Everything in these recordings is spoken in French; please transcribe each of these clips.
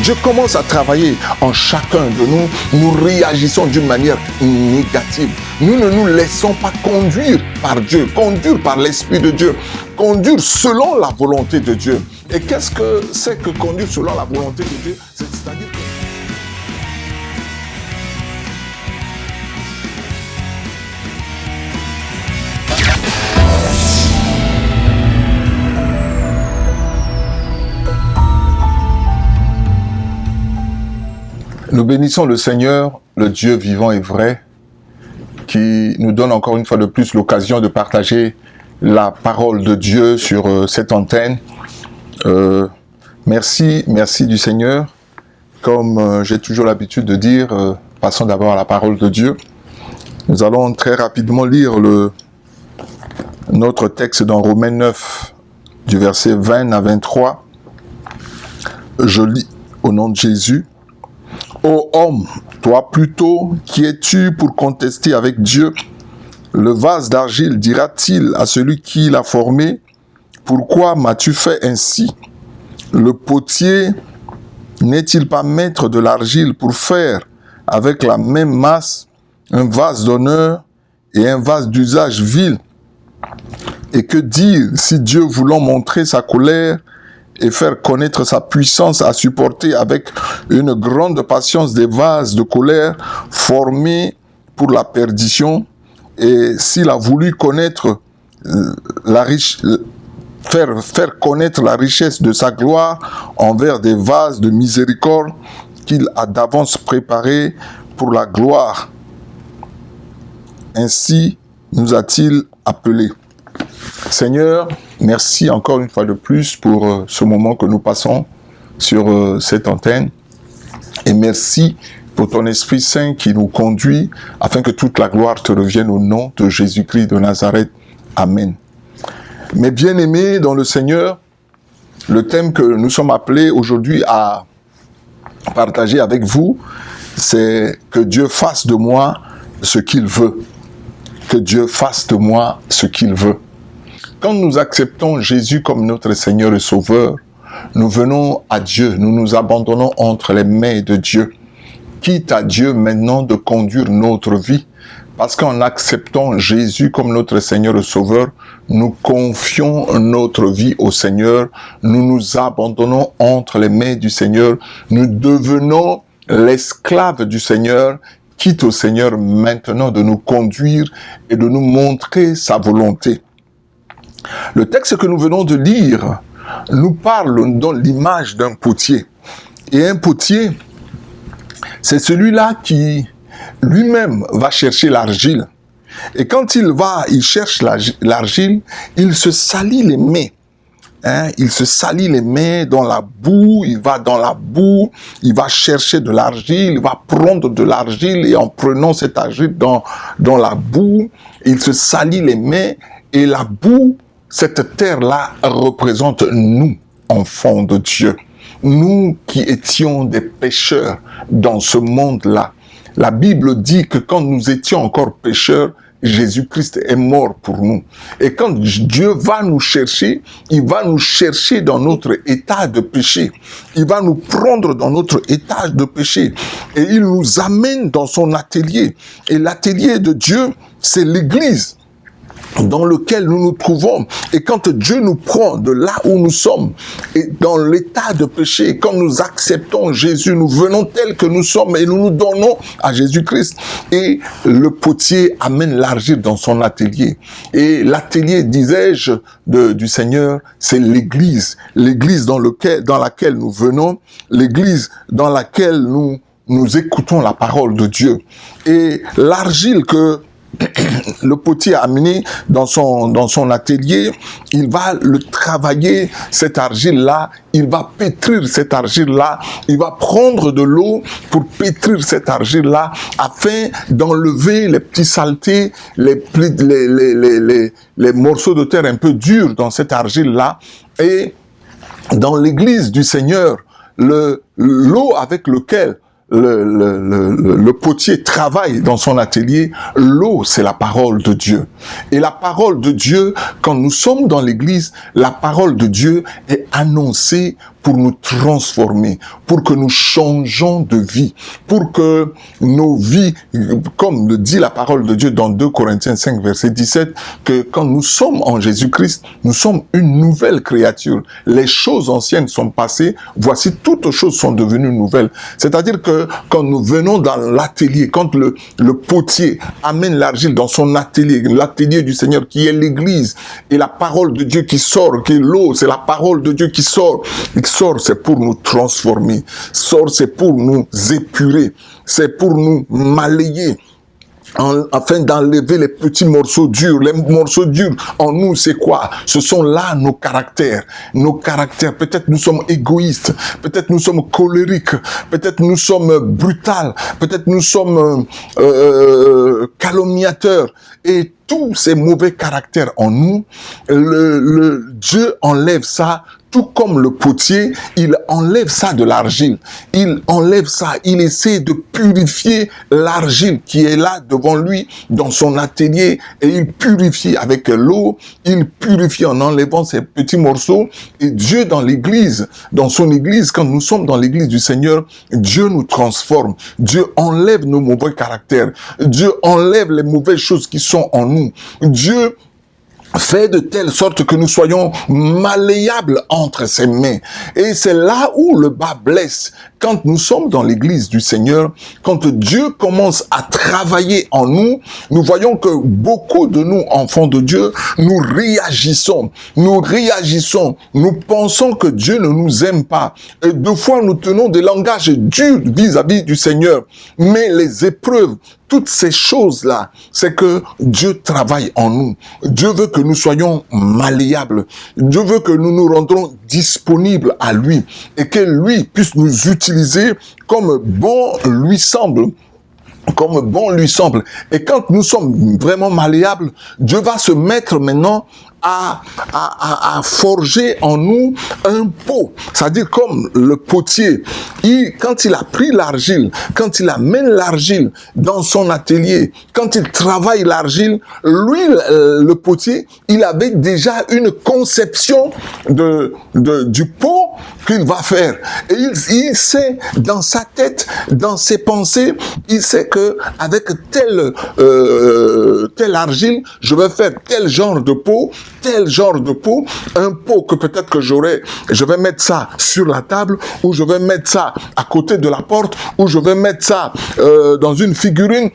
Dieu commence à travailler en chacun de nous, nous réagissons d'une manière négative. Nous ne nous laissons pas conduire par Dieu, conduire par l'Esprit de Dieu, conduire selon la volonté de Dieu. Et qu'est-ce que c'est que conduire selon la volonté de Dieu? C'est-à-dire que nous bénissons le Seigneur, le Dieu vivant et vrai, qui nous donne encore une fois de plus l'occasion de partager la parole de Dieu sur cette antenne. Merci du Seigneur. Comme j'ai toujours l'habitude de dire, passons d'abord à la parole de Dieu. Nous allons très rapidement lire notre texte dans Romains 9, du verset 20 à 23. Je lis au nom de Jésus. Ô homme, toi plutôt, qui es-tu pour contester avec Dieu? Le vase d'argile dira-t-il à celui qui l'a formé, pourquoi m'as-tu fait ainsi? Le potier n'est-il pas maître de l'argile pour faire avec la même masse un vase d'honneur et un vase d'usage vil? Et que dire si Dieu voulant montrer sa colère et faire connaître sa puissance à supporter avec une grande patience des vases de colère formés pour la perdition, et s'il a voulu connaître faire connaître la richesse de sa gloire envers des vases de miséricorde qu'il a d'avance préparés pour la gloire. Ainsi nous a-t-il appelés. Seigneur, merci encore une fois de plus pour ce moment que nous passons sur cette antenne. Et merci pour ton Esprit Saint qui nous conduit afin que toute la gloire te revienne au nom de Jésus-Christ de Nazareth. Amen. Mes bien-aimés dans le Seigneur, le thème que nous sommes appelés aujourd'hui à partager avec vous, c'est que Dieu fasse de moi ce qu'il veut. Que Dieu fasse de moi ce qu'il veut. Quand nous acceptons Jésus comme notre Seigneur et Sauveur, nous venons à Dieu, nous nous abandonnons entre les mains de Dieu. Quitte à Dieu maintenant de conduire notre vie, parce qu'en acceptant Jésus comme notre Seigneur et Sauveur, nous confions notre vie au Seigneur, nous nous abandonnons entre les mains du Seigneur, nous devenons l'esclave du Seigneur, quitte au Seigneur maintenant de nous conduire et de nous montrer sa volonté. Le texte que nous venons de lire nous parle dans l'image d'un potier. Et un potier, c'est celui-là qui lui-même va chercher l'argile. Et quand il cherche l'argile, il se salit les mains. Il se salit les mains dans la boue, il va dans la boue, il va chercher de l'argile, il va prendre de l'argile et en prenant cette argile dans la boue, il se salit les mains et la boue, cette terre-là représente nous, enfants de Dieu. Nous qui étions des pécheurs dans ce monde-là. La Bible dit que quand nous étions encore pécheurs, Jésus-Christ est mort pour nous. Et quand Dieu va nous chercher, il va nous chercher dans notre état de péché. Il va nous prendre dans notre état de péché. Et il nous amène dans son atelier. Et l'atelier de Dieu, c'est l'Église dans lequel nous nous trouvons. Et quand Dieu nous prend de là où nous sommes, et dans l'état de péché, quand nous acceptons Jésus, nous venons tels que nous sommes et nous nous donnons à Jésus-Christ. Et le potier amène l'argile dans son atelier. Et l'atelier, disais-je, du Seigneur, c'est l'Église. L'Église dans laquelle nous venons, l'Église dans laquelle nous écoutons la parole de Dieu. Et l'argile que le potier a amené dans son atelier, il va le travailler, cette argile-là, il va pétrir cette argile-là, il va prendre de l'eau pour pétrir cette argile-là, afin d'enlever les petits saletés, les morceaux de terre un peu durs dans cette argile-là. Et dans l'église du Seigneur, l'eau avec lequel le potier travaille dans son atelier, l'eau, c'est la parole de Dieu. Et la parole de Dieu, quand nous sommes dans l'église, la parole de Dieu est annoncée pour nous transformer, pour que nous changeons de vie, pour que nos vies, comme le dit la parole de Dieu dans 2 Corinthiens 5, verset 17, que quand nous sommes en Jésus-Christ, nous sommes une nouvelle créature. Les choses anciennes sont passées, voici toutes choses sont devenues nouvelles. C'est-à-dire que quand nous venons dans l'atelier, quand le potier amène l'argile dans son atelier, l'atelier du Seigneur qui est l'église, et la parole de Dieu qui sort, qui est l'eau, c'est la parole de Dieu qui sort. Et qui sort, c'est pour nous transformer. Sort, c'est pour nous épurer. C'est pour nous malayer. Afin d'enlever les petits morceaux durs. Les morceaux durs en nous, c'est quoi? Ce sont là nos caractères. Nos caractères. Peut-être nous sommes égoïstes. Peut-être nous sommes colériques. Peut-être nous sommes brutals. Peut-être nous sommes calomniateurs. Et tous ces mauvais caractères en nous, Dieu enlève ça. Tout comme le potier, il enlève ça de l'argile. Il enlève ça. Il essaie de purifier l'argile qui est là devant lui dans son atelier. Et il purifie avec l'eau. Il purifie en enlevant ces petits morceaux. Et Dieu dans l'église, dans son église, quand nous sommes dans l'église du Seigneur, Dieu nous transforme. Dieu enlève nos mauvais caractères. Dieu enlève les mauvaises choses qui sont en nous. Dieu fait de telle sorte que nous soyons malléables entre ses mains. Et c'est là où le bas blesse. Quand nous sommes dans l'église du Seigneur, quand Dieu commence à travailler en nous, nous voyons que beaucoup de nous, enfants de Dieu, nous réagissons. Nous pensons que Dieu ne nous aime pas. Et deux fois, nous tenons des langages durs vis-à-vis du Seigneur. Mais les épreuves, toutes ces choses-là, c'est que Dieu travaille en nous. Dieu veut que nous soyons malléables. Dieu veut que nous nous rendons disponibles à lui et que lui puisse nous utiliser comme bon lui semble. Et quand nous sommes vraiment malléables, Dieu va se mettre maintenant à forger en nous un pot. C'est-à-dire comme le potier, quand il a pris l'argile, quand il amène l'argile dans son atelier, quand il travaille l'argile, lui, le potier, il avait déjà une conception du pot qu'il va faire. Et il sait dans sa tête, dans ses pensées, il sait que avec telle argile, je vais faire tel genre de pot, un pot que peut-être que je vais mettre ça sur la table, ou je vais mettre ça à côté de la porte, ou je vais mettre ça dans une figurine.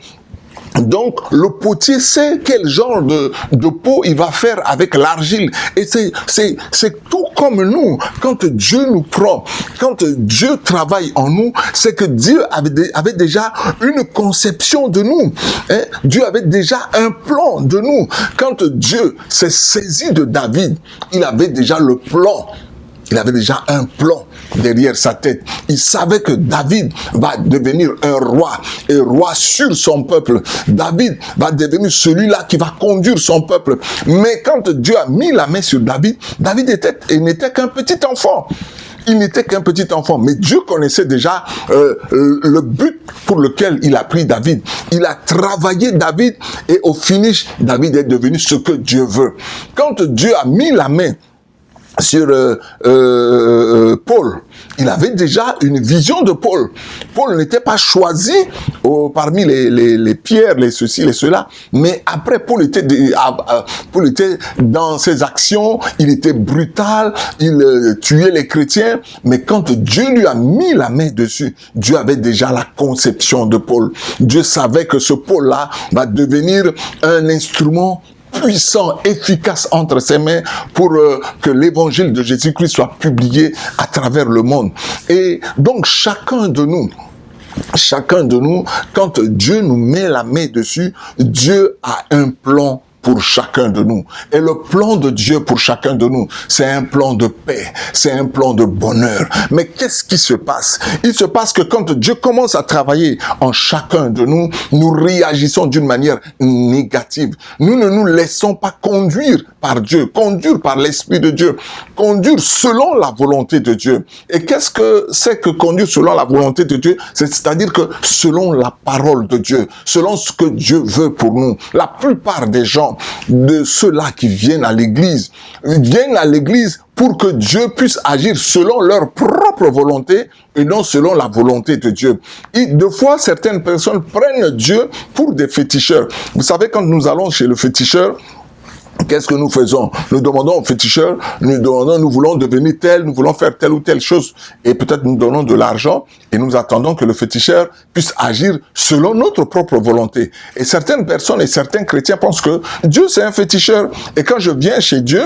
Donc, le potier sait quel genre de pot il va faire avec l'argile. Et c'est tout comme nous. Quand Dieu nous prend, quand Dieu travaille en nous, c'est que Dieu avait déjà une conception de nous. Hein? Dieu avait déjà un plan de nous. Quand Dieu s'est saisi de David, il avait déjà le plan. Il avait déjà un plan derrière sa tête. Il savait que David va devenir un roi, et roi sur son peuple. David va devenir celui-là qui va conduire son peuple. Mais quand Dieu a mis la main sur David, David n'était qu'un petit enfant. Il n'était qu'un petit enfant, mais Dieu connaissait déjà le but pour lequel il a pris David. Il a travaillé David, et au finish, David est devenu ce que Dieu veut. Quand Dieu a mis la main sur Paul, il avait déjà une vision de Paul. Paul n'était pas choisi parmi les pierres, les ceci, les cela, mais après Paul était dans ses actions, il était brutal, il tuait les chrétiens, mais quand Dieu lui a mis la main dessus, Dieu avait déjà la conception de Paul. Dieu savait que ce Paul-là va devenir un instrument puissant, efficace entre ses mains pour que l'évangile de Jésus-Christ soit publié à travers le monde. Et donc chacun de nous, quand Dieu nous met la main dessus, Dieu a un plan pour chacun de nous. Et le plan de Dieu pour chacun de nous, c'est un plan de paix, c'est un plan de bonheur. Mais qu'est-ce qui se passe? Il se passe que quand Dieu commence à travailler en chacun de nous, nous réagissons d'une manière négative. Nous ne nous laissons pas conduire par Dieu, conduire par l'Esprit de Dieu, conduire selon la volonté de Dieu. Et qu'est-ce que c'est que conduire selon la volonté de Dieu? C'est-à-dire que selon la parole de Dieu, selon ce que Dieu veut pour nous. La plupart des gens, 50% de ceux-là qui viennent à l'église pour que Dieu puisse agir selon leur propre volonté et non selon la volonté de Dieu. Et deux fois, certaines personnes prennent Dieu pour des féticheurs. Vous savez, quand nous allons chez le féticheur, qu'est-ce que nous faisons? Nous demandons au féticheur, nous voulons devenir tel, nous voulons faire telle ou telle chose. Et peut-être nous donnons de l'argent et nous attendons que le féticheur puisse agir selon notre propre volonté. Et certaines personnes et certains chrétiens pensent que Dieu c'est un féticheur. Et quand je viens chez Dieu,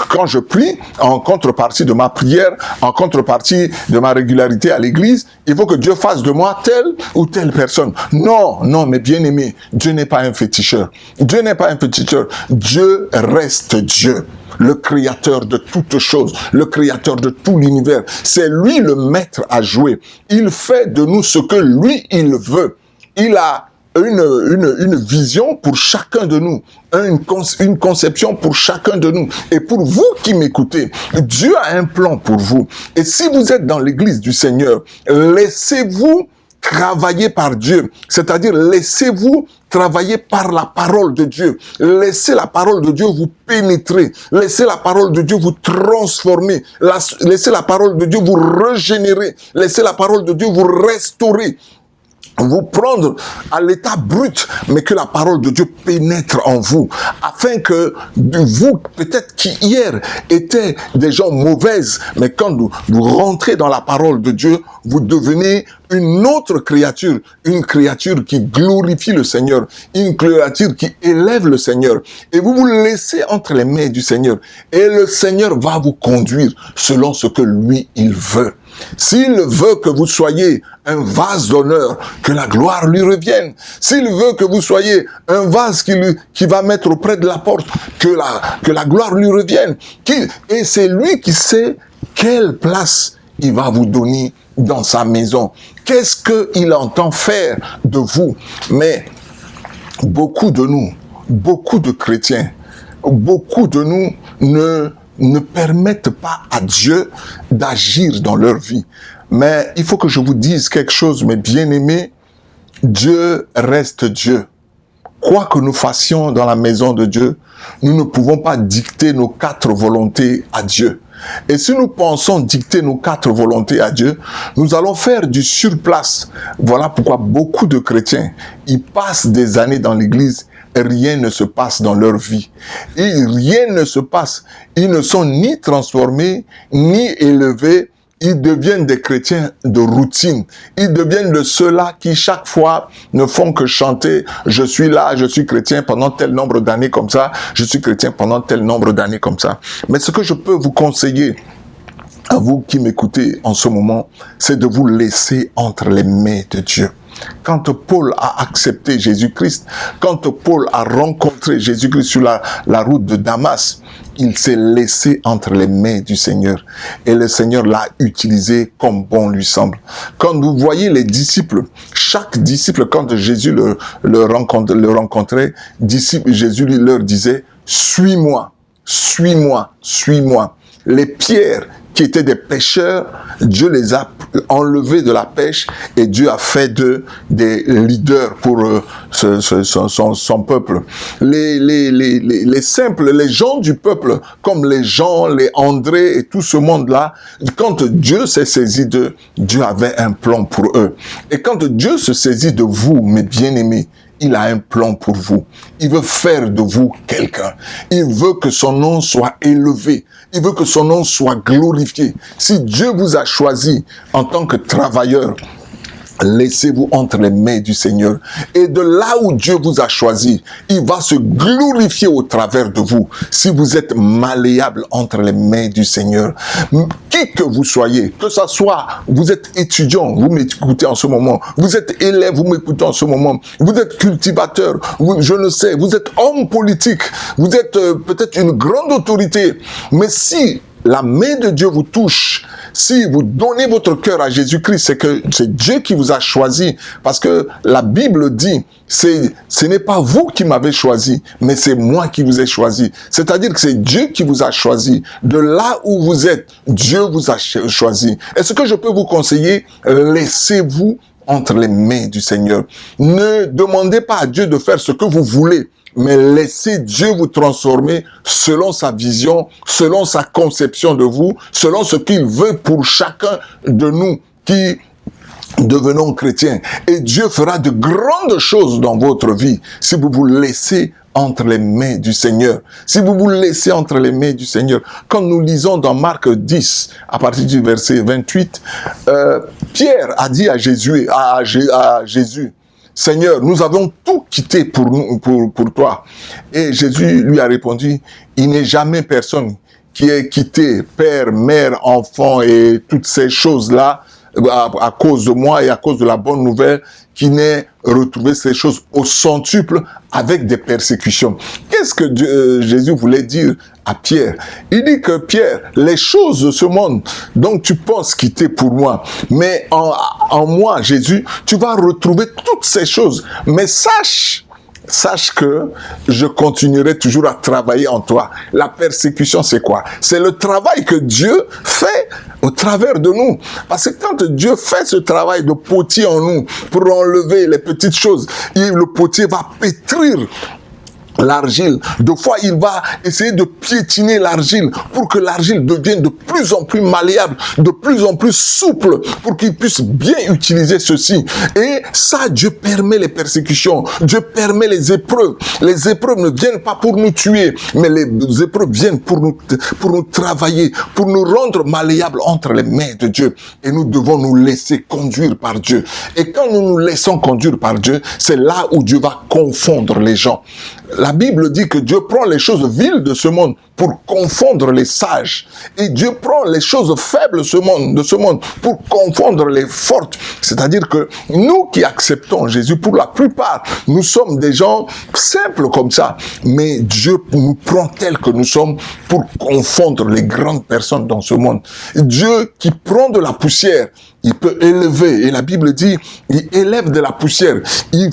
quand je prie, en contrepartie de ma prière, en contrepartie de ma régularité à l'église, il faut que Dieu fasse de moi telle ou telle personne. Non, mes bien-aimés, Dieu n'est pas un féticheur. Dieu n'est pas un féticheur. Dieu reste Dieu, le créateur de toutes choses, le créateur de tout l'univers. C'est lui le maître à jouer. Il fait de nous ce que lui, il veut. Il a une vision pour chacun de nous, une conception pour chacun de nous. Et pour vous qui m'écoutez, Dieu a un plan pour vous. Et si vous êtes dans l'église du Seigneur, laissez-vous travailler par Dieu, c'est-à-dire laissez-vous travailler par la parole de Dieu. Laissez la parole de Dieu vous pénétrer. Laissez la parole de Dieu vous transformer. Laissez la parole de Dieu vous régénérer. Laissez la parole de Dieu vous restaurer. Vous prendre à l'état brut, mais que la parole de Dieu pénètre en vous, afin que vous, peut-être qui hier étaient des gens mauvaises, mais quand vous rentrez dans la parole de Dieu, vous devenez une autre créature, une créature qui glorifie le Seigneur, une créature qui élève le Seigneur, et vous vous laissez entre les mains du Seigneur, et le Seigneur va vous conduire selon ce que lui, il veut. S'il veut que vous soyez un vase d'honneur, que la gloire lui revienne. S'il veut que vous soyez un vase qui va mettre auprès de la porte, que la gloire lui revienne. Et c'est lui qui sait quelle place il va vous donner dans sa maison. Qu'est-ce qu'il entend faire de vous? Mais beaucoup de nous, beaucoup de chrétiens, beaucoup de nous ne permettent pas à Dieu d'agir dans leur vie. Mais il faut que je vous dise quelque chose, mes bien-aimés, Dieu reste Dieu. Quoi que nous fassions dans la maison de Dieu, nous ne pouvons pas dicter nos 4 volontés à Dieu. Et si nous pensons dicter nos 4 volontés à Dieu, nous allons faire du surplace. Voilà pourquoi beaucoup de chrétiens, ils passent des années dans l'église, rien ne se passe dans leur vie. Et rien ne se passe. Ils ne sont ni transformés, ni élevés. Ils deviennent des chrétiens de routine. Ils deviennent de ceux-là qui, chaque fois, ne font que chanter « Je suis là, je suis chrétien pendant tel nombre d'années comme ça, je suis chrétien pendant tel nombre d'années comme ça. » Mais ce que je peux vous conseiller, à vous qui m'écoutez en ce moment, c'est de vous laisser entre les mains de Dieu. Quand Paul a accepté Jésus-Christ, quand Paul a rencontré Jésus-Christ sur la route de Damas, il s'est laissé entre les mains du Seigneur. Et le Seigneur l'a utilisé comme bon lui semble. Quand vous voyez les disciples, chaque disciple, quand Jésus le rencontrait, Jésus leur disait, « Suis-moi, suis-moi, suis-moi » Les pierres qui étaient des pêcheurs, Dieu les a enlevés de la pêche et Dieu a fait d'eux des leaders pour son peuple. Les simples, les gens du peuple, comme les Jean, les André et tout ce monde-là, quand Dieu s'est saisi d'eux, Dieu avait un plan pour eux. Et quand Dieu se saisit de vous, mes bien-aimés, il a un plan pour vous. Il veut faire de vous quelqu'un. Il veut que son nom soit élevé. Il veut que son nom soit glorifié. Si Dieu vous a choisi en tant que travailleur, laissez-vous entre les mains du Seigneur. Et de là où Dieu vous a choisi, il va se glorifier au travers de vous. Si vous êtes malléable entre les mains du Seigneur, qui que vous soyez, que ce soit, vous êtes étudiant, vous m'écoutez en ce moment, vous êtes élève, vous m'écoutez en ce moment, vous êtes cultivateur, je ne sais, vous êtes homme politique, vous êtes peut-être une grande autorité, mais si la main de Dieu vous touche, si vous donnez votre cœur à Jésus-Christ, c'est que c'est Dieu qui vous a choisi. Parce que la Bible dit, ce n'est pas vous qui m'avez choisi, mais c'est moi qui vous ai choisi. C'est-à-dire que c'est Dieu qui vous a choisi. De là où vous êtes, Dieu vous a choisi. Et ce que je peux vous conseiller, laissez-vous entre les mains du Seigneur. Ne demandez pas à Dieu de faire ce que vous voulez, mais laissez Dieu vous transformer selon sa vision, selon sa conception de vous, selon ce qu'il veut pour chacun de nous qui devenons chrétiens. Et Dieu fera de grandes choses dans votre vie si vous vous laissez entre les mains du Seigneur. Si vous vous laissez entre les mains du Seigneur. Quand nous lisons dans Marc 10, à partir du verset 28, Pierre a dit à Jésus, Seigneur, nous avons tout quitté pour toi. Et Jésus lui a répondu, il n'est jamais personne qui ait quitté père, mère, enfant et toutes ces choses-là à cause de moi et à cause de la bonne nouvelle, qui n'ait retrouvé ces choses au centuple avec des persécutions. Qu'est-ce que Jésus voulait dire à Pierre? Il dit que Pierre, les choses de ce monde dont tu penses quitter pour moi, mais en moi, Jésus, tu vas retrouver toutes ces choses. Mais sache que je continuerai toujours à travailler en toi. La persécution, c'est quoi? C'est le travail que Dieu fait au travers de nous. Parce que quand Dieu fait ce travail de potier en nous, pour enlever les petites choses, le potier va pétrir l'argile. Deux fois, il va essayer de piétiner l'argile pour que l'argile devienne de plus en plus malléable, de plus en plus souple, pour qu'il puisse bien utiliser ceci. Et ça, Dieu permet les persécutions, Dieu permet les épreuves. Les épreuves ne viennent pas pour nous tuer, mais les épreuves viennent pour nous travailler, pour nous rendre malléables entre les mains de Dieu. Et nous devons nous laisser conduire par Dieu. Et quand nous nous laissons conduire par Dieu, c'est là où Dieu va confondre les gens. La Bible dit que Dieu prend les choses viles de ce monde pour confondre les sages. Et Dieu prend les choses faibles de ce monde pour confondre les fortes. C'est-à-dire que nous qui acceptons Jésus, pour la plupart, nous sommes des gens simples comme ça. Mais Dieu nous prend tels que nous sommes pour confondre les grandes personnes dans ce monde. Dieu qui prend de la poussière, il peut élever. Et la Bible dit, il élève de la poussière. Il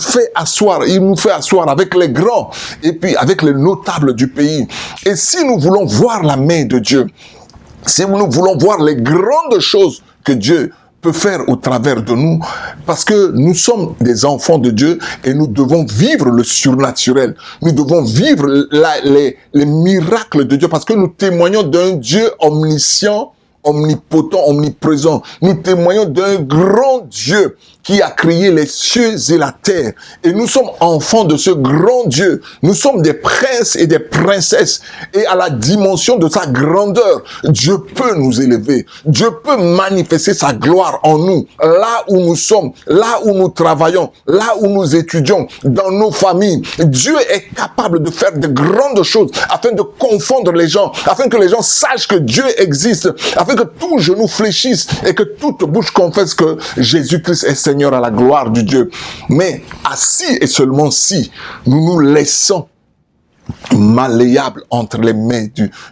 nous fait asseoir avec les grands et puis avec les notables du pays. Et si nous voulons voir la main de Dieu, si nous voulons voir les grandes choses que Dieu peut faire au travers de nous, parce que nous sommes des enfants de Dieu et nous devons vivre le surnaturel. Nous devons vivre les miracles de Dieu parce que nous témoignons d'un Dieu omniscient, omnipotent, omniprésent. Nous témoignons d'un grand Dieu qui a créé les cieux et la terre. Et nous sommes enfants de ce grand Dieu. Nous sommes des princes et des princesses. Et à la dimension de sa grandeur, Dieu peut nous élever. Dieu peut manifester sa gloire en nous. Là où nous sommes, là où nous travaillons, là où nous étudions, dans nos familles. Dieu est capable de faire de grandes choses afin de confondre les gens, afin que les gens sachent que Dieu existe, afin que tout genou fléchisse et que toute bouche confesse que Jésus-Christ est Seigneur à la gloire du Dieu. Mais assis et seulement si nous nous laissons malléables entre les mains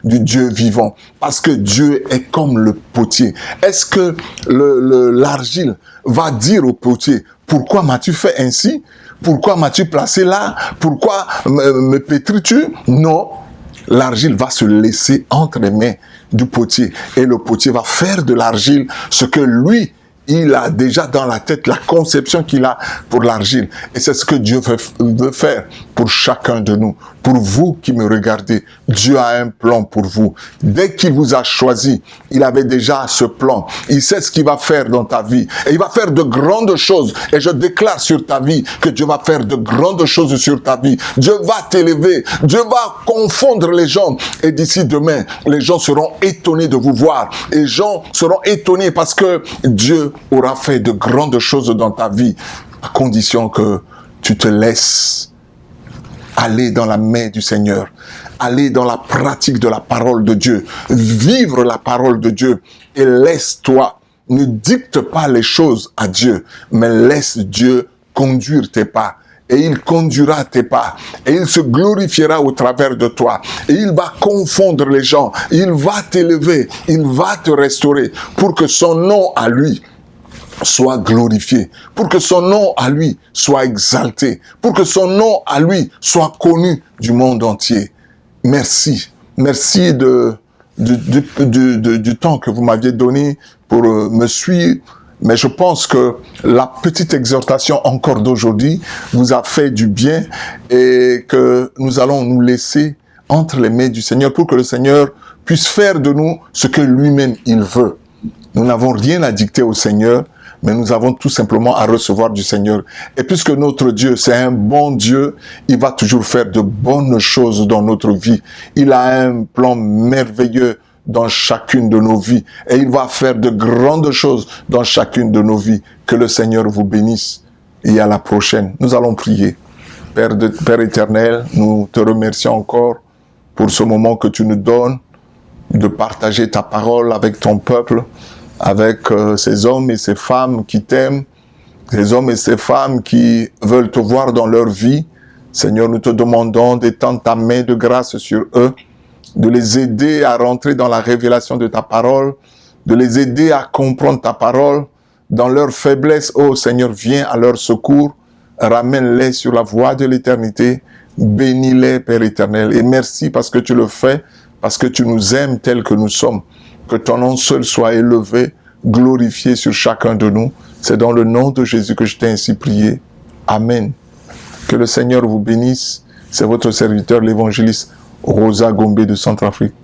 du Dieu vivant, parce que Dieu est comme le potier. Est-ce que l'argile va dire au potier, pourquoi m'as-tu fait ainsi? Pourquoi m'as-tu placé là? Pourquoi me pétris-tu? Non. L'argile va se laisser entre les mains du potier et le potier va faire de l'argile ce que lui, il a déjà dans la tête la conception qu'il a pour l'argile. Et c'est ce que Dieu veut faire pour chacun de nous. Pour vous qui me regardez, Dieu a un plan pour vous. Dès qu'il vous a choisi, il avait déjà ce plan. Il sait ce qu'il va faire dans ta vie. Et il va faire de grandes choses. Et je déclare sur ta vie que Dieu va faire de grandes choses sur ta vie. Dieu va t'élever. Dieu va confondre les gens. Et d'ici demain, les gens seront étonnés de vous voir. Les gens seront étonnés parce que Dieu aura fait de grandes choses dans ta vie, à condition que tu te laisses aller dans la main du Seigneur, aller dans la pratique de la parole de Dieu, vivre la parole de Dieu et laisse-toi, ne dicte pas les choses à Dieu, mais laisse Dieu conduire tes pas. Et il conduira tes pas. Et il se glorifiera au travers de toi. Et il va confondre les gens. Il va t'élever. Il va te restaurer pour que son nom à lui soit glorifié, pour que son nom à lui soit exalté, pour que son nom à lui soit connu du monde entier. Merci. Merci du temps que vous m'aviez donné pour me suivre. Mais je pense que la petite exhortation encore d'aujourd'hui vous a fait du bien et que nous allons nous laisser entre les mains du Seigneur pour que le Seigneur puisse faire de nous ce que lui-même il veut. Nous n'avons rien à dicter au Seigneur, mais nous avons tout simplement à recevoir du Seigneur. Et puisque notre Dieu, c'est un bon Dieu, il va toujours faire de bonnes choses dans notre vie. Il a un plan merveilleux dans chacune de nos vies. Et il va faire de grandes choses dans chacune de nos vies. Que le Seigneur vous bénisse. Et à la prochaine. Nous allons prier. Père éternel, nous te remercions encore pour ce moment que tu nous donnes de partager ta parole avec ton peuple, avec ces hommes et ces femmes qui t'aiment, ces hommes et ces femmes qui veulent te voir dans leur vie. Seigneur, nous te demandons d'étendre ta main de grâce sur eux, de les aider à rentrer dans la révélation de ta parole, de les aider à comprendre ta parole. Dans leur faiblesse, oh Seigneur, viens à leur secours, ramène-les sur la voie de l'éternité, bénis-les, Père éternel, et merci parce que tu le fais, parce que tu nous aimes tels que nous sommes. Que ton nom seul soit élevé, glorifié sur chacun de nous. C'est dans le nom de Jésus que je t'ai ainsi prié. Amen. Que le Seigneur vous bénisse. C'est votre serviteur, l'évangéliste Rosa Gombe de Centrafrique.